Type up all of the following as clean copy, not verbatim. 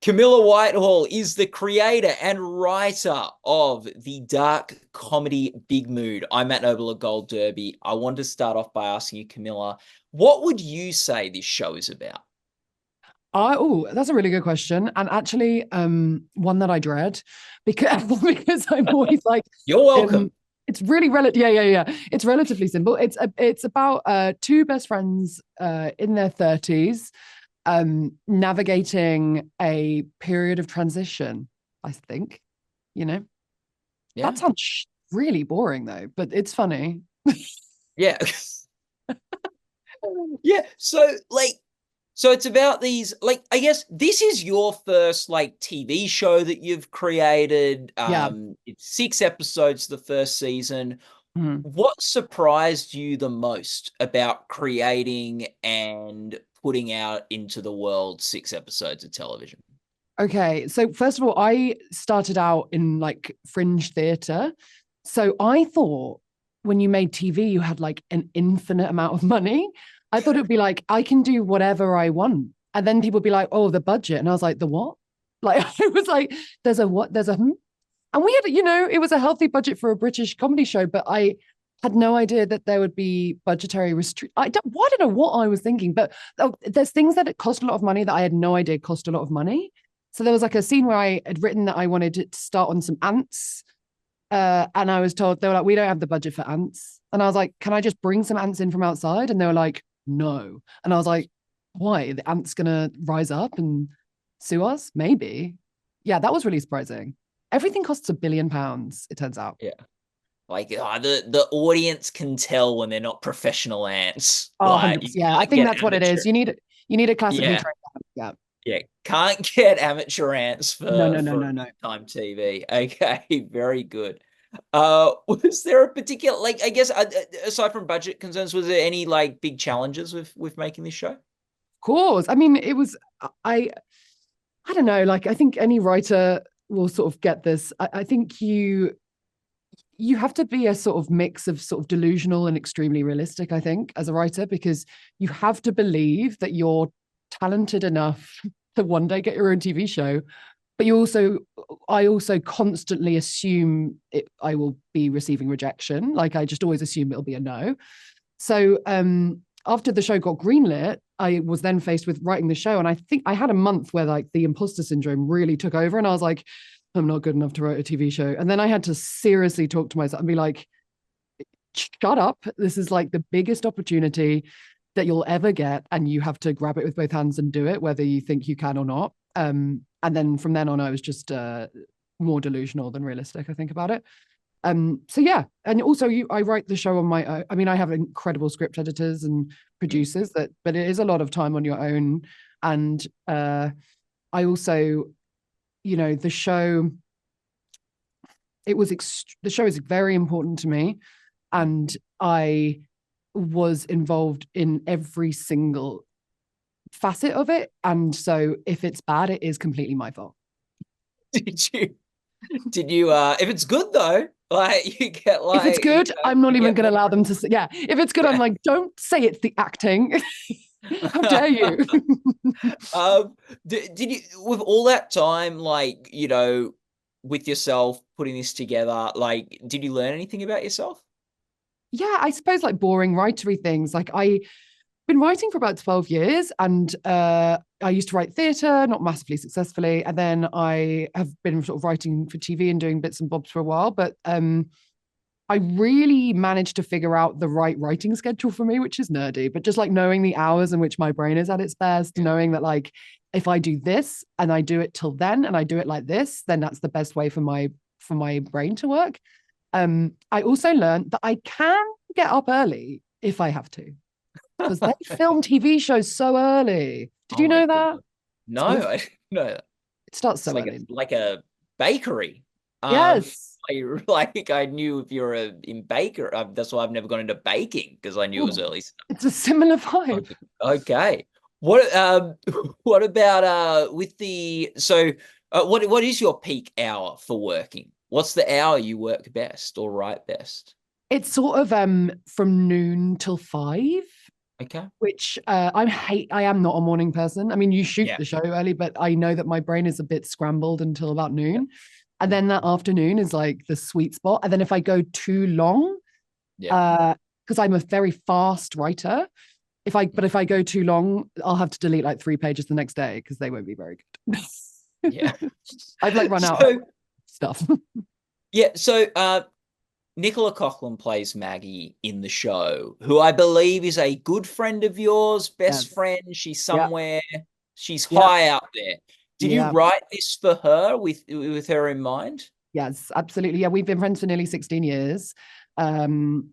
Camilla Whitehill is the creator and writer of the dark comedy Big Mood. I'm Matt Noble of Gold Derby. I want to start off by asking you, Camilla, what would you say this show is about? That's a really good question, and actually, one that I dread because because I'm always like, You're welcome. um, it's really relative. Yeah. It's relatively simple. It's about two best friends in their 30s, navigating a period of transition. I think, you know, that Yeah. sounds really boring though, but it's funny. Yeah. Yeah. So it's about these, I guess this is your first TV show that you've created. Yeah. It's 6 episodes the first season. Mhm. What surprised you the most about creating and putting out into the world 6 episodes of television? Okay, so first of all, I started out in like fringe theatre. So I thought when you made TV, you had like an infinite amount of money. I thought it would be like, I can do whatever I want. And then people would be like, oh, the budget. And I was like, the what? Like, I was like, there's a what? There's a hmm? And we had, it was a healthy budget for a British comedy show, but I had no idea that there would be budgetary restrict. I don't know what I was thinking, but there's things that it cost a lot of money that I had no idea cost a lot of money. So there was like a scene where I had written that I wanted to start on some ants. And I was told, they were like, we don't have the budget for ants. And I was like, can I just bring some ants in from outside? And they were like, no. And I was like, why? The ants gonna rise up and sue us? Maybe. Yeah, that was really surprising. Everything costs £1 billion, it turns out. Yeah. The audience can tell when they're not professional ants. Oh, Like, you 100%. Yeah, I can't think get that's what it amateur. is. You need a classically Yeah. trained ant. Yeah. Yeah. Can't get amateur ants No, for no, no, no, no. time TV. Okay, very good. Was there a particular, I guess, aside from budget concerns, was there any big challenges with making this show? Of course. I mean, it was I I don't know, like I think any writer will sort of get this. I think you have to be a sort of mix of sort of delusional and extremely realistic, I think, as a writer, because you have to believe that you're talented enough to one day get your own TV show. But I also constantly assume I will be receiving rejection. Like I just always assume it'll be a no. So after the show got greenlit, I was then faced with writing the show. And I think I had a month where like the imposter syndrome really took over. And I was like, I'm not good enough to write a TV show. And then I had to seriously talk to myself and be like, shut up. This is like the biggest opportunity that you'll ever get. And you have to grab it with both hands and do it, whether you think you can or not. And then from then on, I was just more delusional than realistic, I think, about it. So yeah, and also I write the show on my own. I mean, I have incredible script editors and producers but it is a lot of time on your own. And I also, the show, the show is very important to me, and I was involved in every single facet of it. And so if it's bad, it is completely my fault. Did you if it's good though, you get If it's good, I'm not you even get going to more. allow them to say, yeah. If it's good, I'm Yeah. like, don't say it's the acting. How dare you? Um, did you, with all that time, with yourself putting this together, did you learn anything about yourself? Yeah, I suppose like boring writery things. Like I've been writing for about 12 years, and I used to write theatre, not massively successfully. And then I have been sort of writing for TV and doing bits and bobs for a while. But I really managed to figure out the right writing schedule for me, which is nerdy, but just like knowing the hours in which my brain is at its best, knowing that like if I do this and I do it till then and I do it like this, then that's the best way for my brain to work. I also learned that I can get up early if I have to, because they film TV shows so early. Did Oh you my know God. that? No, So I didn't know that. it starts It's so early. like a bakery. Yes. I knew if you're in baker, that's why I've never gone into baking because I knew it was Ooh, early. it's a similar vibe. Okay. Okay. What what about with the so what is your peak hour for working? What's the hour you work best or write best? It's sort of from noon till 5. Okay. which I am not a morning person. I mean, you shoot Yeah. the show early, but I know that my brain is a bit scrambled until about Yeah. noon. And then that afternoon is like the sweet spot. And then if I go too long, Yeah. because I'm a very fast writer, if I go too long, I'll have to delete like 3 pages the next day because they won't be very good. Yeah. I've like run out of So stuff. yeah, so Nicola Coughlan plays Maggie in the show, who I believe is a good friend of yours, best Yes. friend. She's Yeah. somewhere, she's Yeah. high out there. Did you Yeah. write this for her with her in mind? Yes, absolutely. Yeah, we've been friends for nearly 16 years. Um,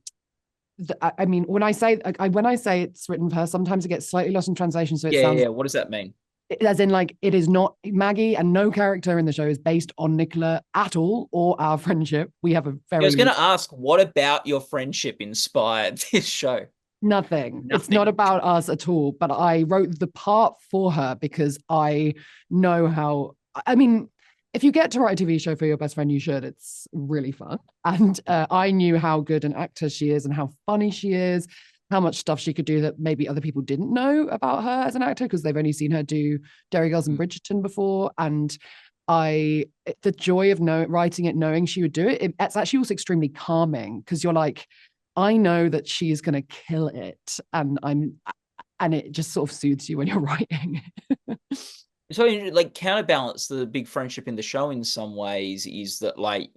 I mean, when I say it's written for her, sometimes it gets slightly lost in translation. So it Yeah, yeah, sounds yeah. What does that mean? as in like it is not Maggie, and no character in the show is based on Nicola at all or our friendship. We have a I was going very to ask, what about your friendship inspired this show? nothing. It's not Nothing. about us at all. But I wrote the part for her because I know how. I mean, if you get to write a TV show for your best friend, you should. It's really fun. And I knew how good an actor she is and how funny she is, how much stuff she could do that maybe other people didn't know about her as an actor because they've only seen her do Derry Girls and Bridgerton before. And the joy of writing it, knowing she would do it, it's actually also extremely calming because you're like, I know that she's going to kill it. And it just sort of soothes you when you're writing. So, like, counterbalance the big friendship in the show in some ways is that, like,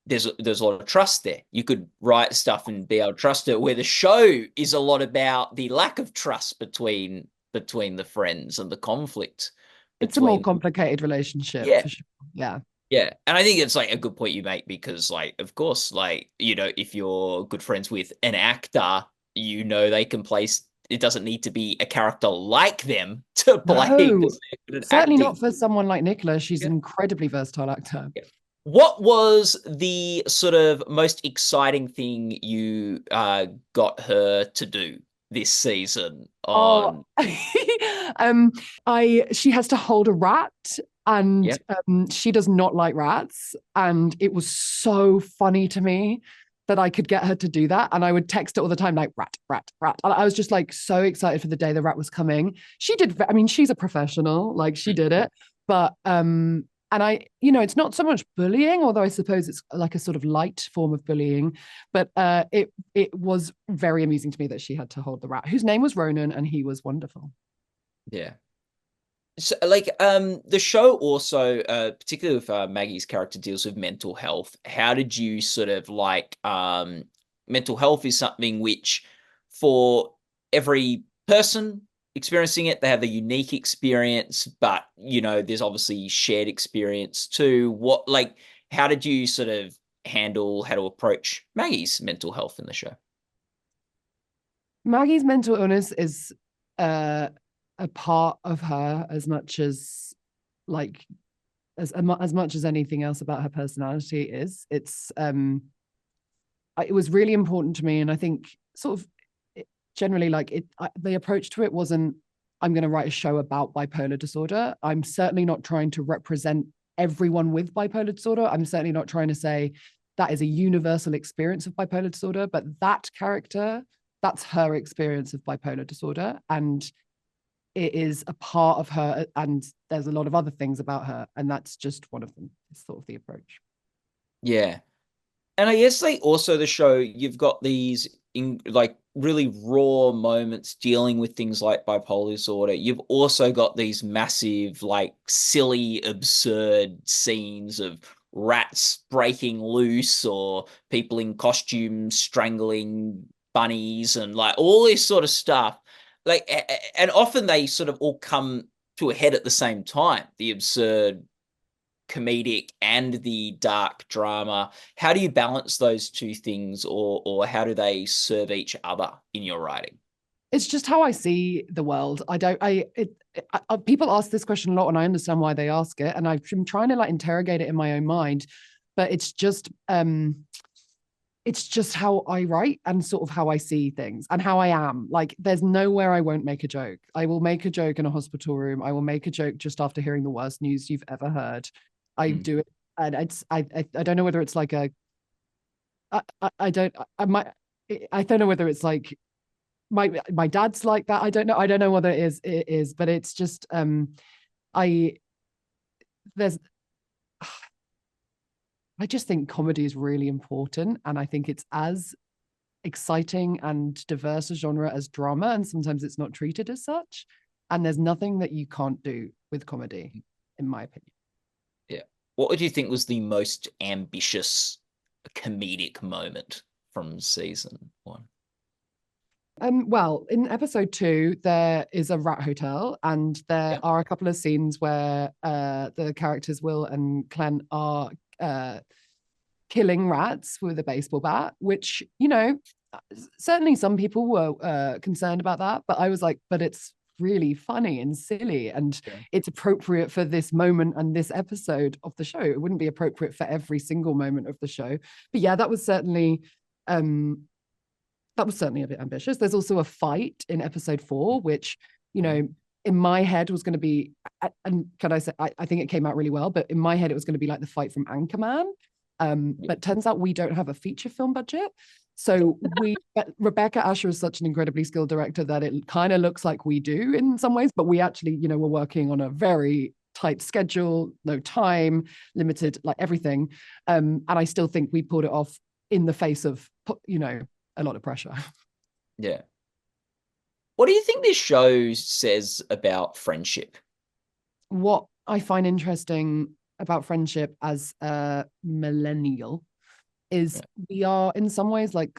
there's a lot of trust there. You could write stuff and be able to trust it, where the show is a lot about the lack of trust between the friends and the conflict It's a more between. complicated relationship Yeah, for sure. Yeah. yeah. And I think it's like a good point you make because, like, of course, like, if you're good friends with an actor, they can play. It doesn't need to be a character like them to play No, because they're good at certainly not acting. for someone like Nicola. She's Yeah. an incredibly versatile actor. Yeah. What was the sort of most exciting thing you got her to do this season Oh, on? um, she has to hold a rat, and Yeah. she does not like rats. And it was so funny to me that I could get her to do that. And I would text her all the time, like rat, rat, rat. And I was just like so excited for the day the rat was coming. She did, I mean, she's a professional, like she did it. But and it's not so much bullying, although I suppose it's like a sort of light form of bullying. But it was very amusing to me that she had to hold the rat, whose name was Ronan, and he was wonderful. Yeah. So, like, the show also, particularly with Maggie's character, deals with mental health. How did you sort of like, mental health is something which, for every person experiencing it, they have a unique experience, but there's obviously shared experience too. How did you sort of handle how to approach Maggie's mental health in the show? Maggie's mental illness is uh, a part of her as much as like as much as anything else about her personality is. It was really important to me, and I think sort of generally like the approach to it wasn't I'm going to write a show about bipolar disorder. I'm certainly not trying to represent everyone with bipolar disorder. I'm certainly not trying to say that is a universal experience of bipolar disorder, but that character, that's her experience of bipolar disorder, and it is a part of her, and there's a lot of other things about her, and that's just one of them. It's sort of the approach. Yeah. And I guess like also the show, you've got these like really raw moments dealing with things like bipolar disorder. You've also got these massive, like silly, absurd scenes of rats breaking loose or people in costumes strangling bunnies and like all this sort of stuff. Like, and often they sort of all come to a head at the same time. The absurd comedic and the dark drama. How do you balance those two things, or how do they serve each other in your writing? It's just how I see the world. I don't. People ask this question a lot, and I understand why they ask it. And I've been trying to like interrogate it in my own mind, but it's just how I write and sort of how I see things and how I am. Like, there's nowhere I won't make a joke. I will make a joke in a hospital room. I will make a joke just after hearing the worst news you've ever heard. I Mm. do it, and I don't know whether it's like a I don't I might I don't know whether it's like my dad's like that. I don't know whether it is, but it's just I there's I just think comedy is really important, and I think it's as exciting and diverse a genre as drama, and sometimes it's not treated as such. And there's nothing that you can't do with comedy, in my opinion. Yeah. What would you think was the most ambitious comedic moment from season one? Well, in episode 2, there is a rat hotel, and there Yeah. are a couple of scenes where the characters Will and Clem are killing rats with a baseball bat, which, certainly some people were concerned about that, but I was like, but it's really funny and silly, and Yeah. it's appropriate for this moment and this episode of the show. It wouldn't be appropriate for every single moment of the show. But yeah, um that was certainly a bit ambitious. There's also a fight in episode 4, which, in my head was going to be, and can I say, I think it came out really well, but in my head, it was going to be like the fight from Anchorman. But turns out we don't have a feature film budget. So Rebecca Asher is such an incredibly skilled director that it kind of looks like we do in some ways, but we actually, we're working on a very tight schedule, no time, limited, like everything. And I still think we pulled it off in the face of, a lot of pressure. Yeah. What do you think this show says about friendship? What I find interesting about friendship as a millennial is Yeah. we are in some ways like,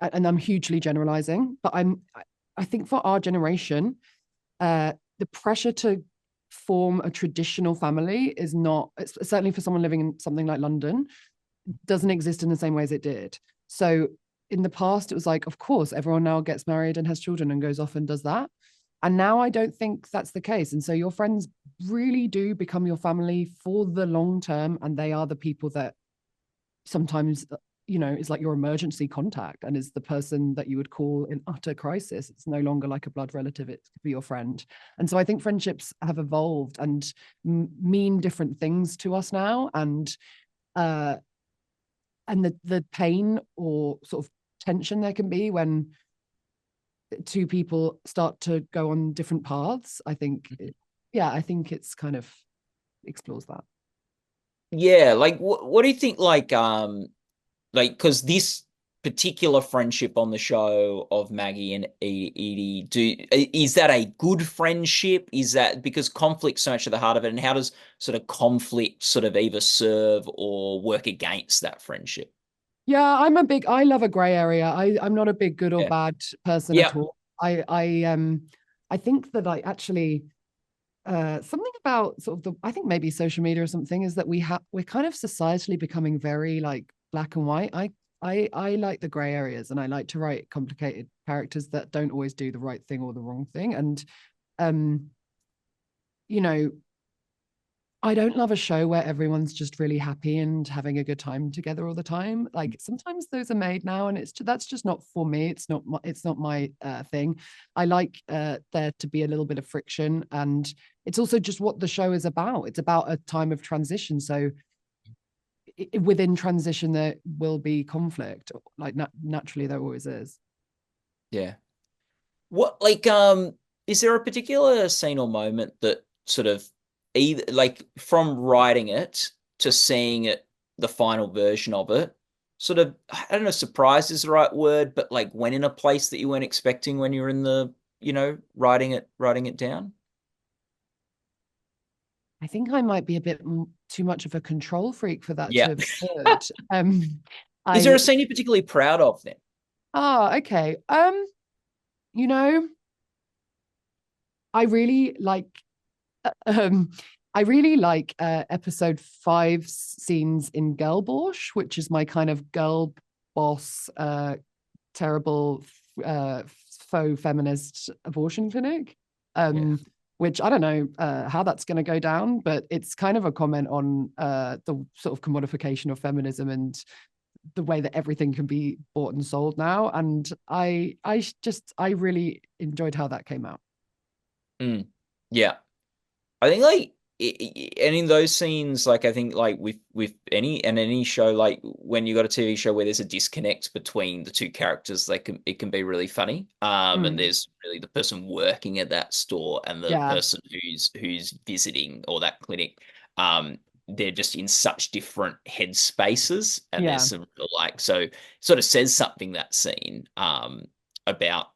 and I'm hugely generalizing, but I think for our generation, the pressure to form a traditional family is not, it's certainly for someone living in something like London, doesn't exist in the same way as it did. So in the past, it was like, of course, everyone now gets married and has children and goes off and does that. And now I don't think that's the case. And so your friends really do become your family for the long term. And they are the people that sometimes, is like your emergency contact and is the person that you would call in utter crisis. It's no longer like a blood relative, it could be your friend. And so I think friendships have evolved and mean different things to us now. Uh, and the pain or sort of tension there can be when two people start to go on different paths. I think it's kind of explores that. Yeah, like what do you think like because this particular friendship on the show of Maggie and Edie, is that a good friendship? Is that because conflict's so much at the heart of it, and how does sort of conflict sort of either serve or work against that friendship? Yeah, I love a gray area. I'm not a big good or Yeah. bad person Yeah. at all. I think that I actually something about sort of I think maybe social media or something is that we're kind of societally becoming very like black and white. I like the gray areas, and I like to write complicated characters that don't always do the right thing or the wrong thing. And um, you know, I don't love a show where everyone's just really happy and having a good time together all the time. Like sometimes those are made now, and that's just not for me. It's not my thing. I like there to be a little bit of friction, and it's also just what the show is about. It's about a time of transition, so within transition there will be conflict. Like naturally, there always is. Yeah. What is there a particular scene or moment that sort of either like from writing it to seeing it, the final version of it, sort of, I don't know, surprise is the right word, but like went in a place that you weren't expecting when you were in the, writing it down? I think I might be a bit too much of a control freak for that to Yeah. have occurred. Is there a I scene you're particularly proud of then? okay. You know, I really like um I really like episode 5 scenes in Girl Bosh, which is my kind of girl boss terrible uh faux feminist abortion clinic. Yeah. Which I don't know how that's going to go down, but it's kind of a comment on the sort of commodification of feminism and the way that everything can be bought and sold now. And I really enjoyed how that came out. Mm. Yeah. I think like and in those scenes, like I think like with any show, like when you got a TV show where there's a disconnect between the two characters, like it can be really funny. And Mm, there's really the person working at that store and the yeah, person who's visiting or that clinic. Um, they're just in such different headspaces, and there's yeah. some like so sort of says something that scene about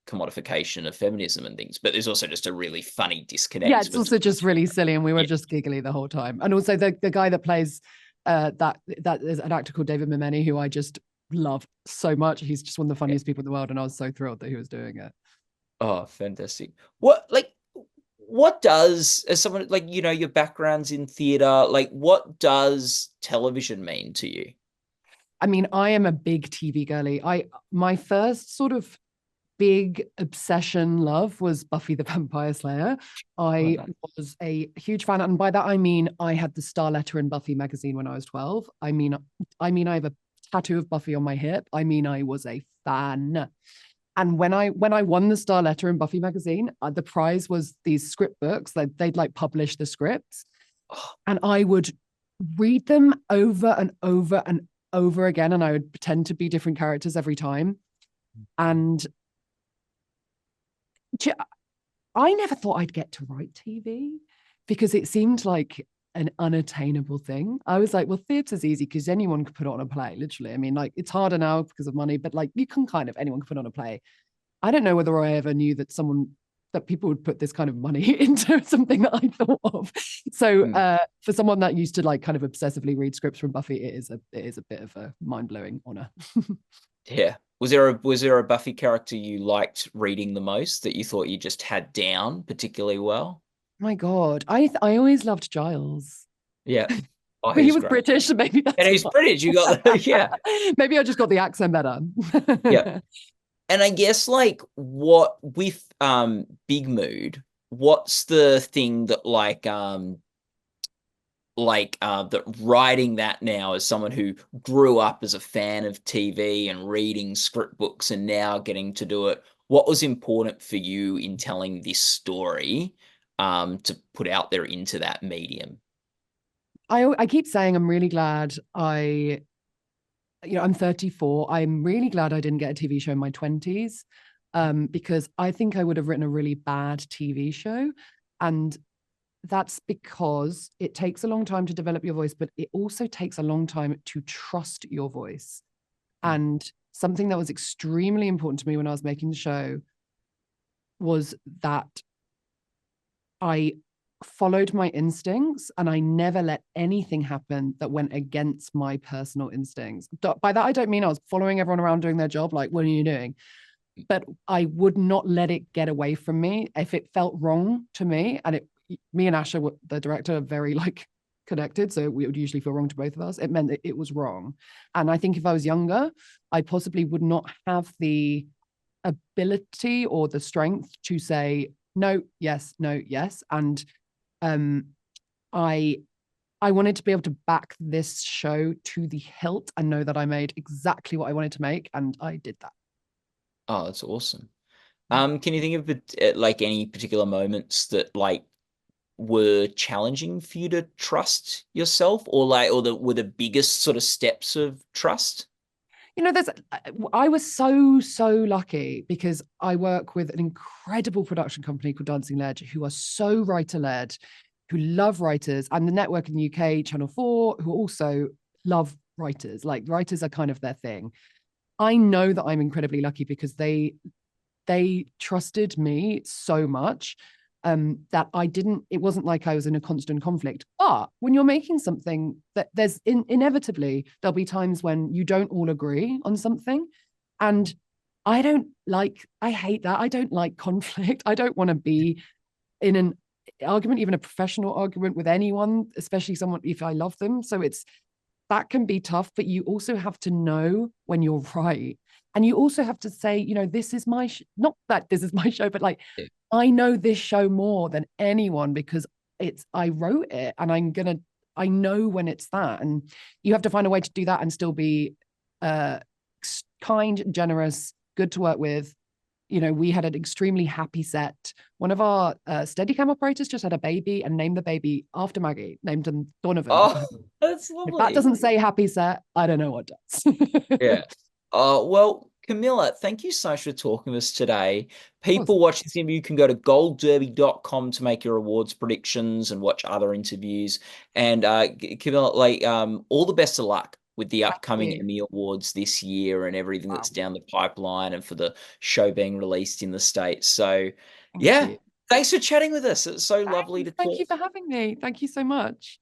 commodification of feminism and things, but there's also just a really funny Yeah, disconnect it's also just really silly, and we were yeah. just giggly the whole time. And also the guy that plays that is an actor called David Memeni, who I just love so much. He's just one of the funniest people in the world, and I was so thrilled that he was doing it. Oh, fantastic. What does, as someone like, your background's in theater, like what does television mean to you? I mean, I am a big TV girly. I My first sort of big obsession love was Buffy the Vampire Slayer. Oh, I no. was a huge fan, and by that I mean I had the star letter in Buffy magazine when I was 12. I have a tattoo of Buffy on my hip. I mean, I was a fan. And when I won the star letter in Buffy magazine, the prize was these script books. They'd like publish the scripts, Oh, and I would read them over and over and over again, and I would pretend to be different characters every time. And I never thought I'd get to write TV because it seemed like an unattainable thing. I was like, well, theatre's easy because anyone could put on a play, literally. I mean, like, it's harder now because of money, but like, you can kind of, anyone can put on a play. I don't know whether I ever knew that people would put this kind of money into something that I thought of. So hmm. for someone that used to like kind of obsessively read scripts from Buffy, it is a bit of a mind-blowing honor. Yeah. Was there a Buffy character you liked reading the most that you thought you just had down particularly well? My God, I always loved Giles. Yeah. Oh, But he he's was great. British, so maybe And that's he's why. British. You got yeah. Maybe I just got the accent better. Yeah. And I guess like what with Big Mood, what's the thing that that writing that now as someone who grew up as a fan of TV and reading script books and now getting to do it, what was important for you in telling this story to put out there into that medium? I keep saying I'm really glad I'm 34. I'm really glad I didn't get a TV show in my 20s, because I think I would have written a really bad TV show. And that's because it takes a long time to develop your voice, but it also takes a long time to trust your voice. Mm. And something that was extremely important to me when I was making the show was that I followed my instincts and I never let anything happen that went against my personal instincts. By that, I don't mean I was following everyone around doing their job, like, what are you doing? But I would not let it get away from me if it felt wrong to me. And me and Asha, the director, are very like connected. So it would usually feel wrong to both of us. It meant that it was wrong. And I think if I was younger, I possibly would not have the ability or the strength to say no, yes, no, yes. And um, I I wanted to be able to back this show to the hilt and know that I made exactly what I wanted to make, and I did that. Oh, that's awesome. Can you think of like any particular moments that like were challenging for you to trust yourself, or like, or were the biggest sort of steps of trust? There's I was so lucky because I work with an incredible production company called Dancing Ledge, who are so writer led, who love writers, and the network in the UK, Channel 4, who also love writers. Like, writers are kind of their thing. I know that I'm incredibly lucky because they trusted me so much, that it wasn't like I was in a constant conflict. But when you're making something, that inevitably there'll be times when you don't all agree on something. And I hate that. I don't like conflict. I don't want to be in an argument, even a professional argument with anyone, especially someone if I love them. So that can be tough, but you also have to know when you're right. And you also have to say, this is not that this is my show, but like, Yeah. I know this show more than anyone because I wrote it, and I know when it's that. And you have to find a way to do that and still be uh kind, generous, good to work with, we had an extremely happy set. One of our Steadicam operators just had a baby and named the baby after Maggie, named him Donovan. Oh, that's If that lovely. doesn't say happy set, I don't know what does. Yeah. Well, Camilla, thank you so much for talking with us today. Of course. People watching this interview can go to goldderby.com to make your awards predictions and watch other interviews. And Camilla, all the best of luck with the Thank upcoming you. Emmy Awards this year and everything that's Wow. down the pipeline and for the show being released in the States. So, Thank yeah, you. thanks for chatting with us. It's so lovely to Thank talk. you for having me. Thank you so much.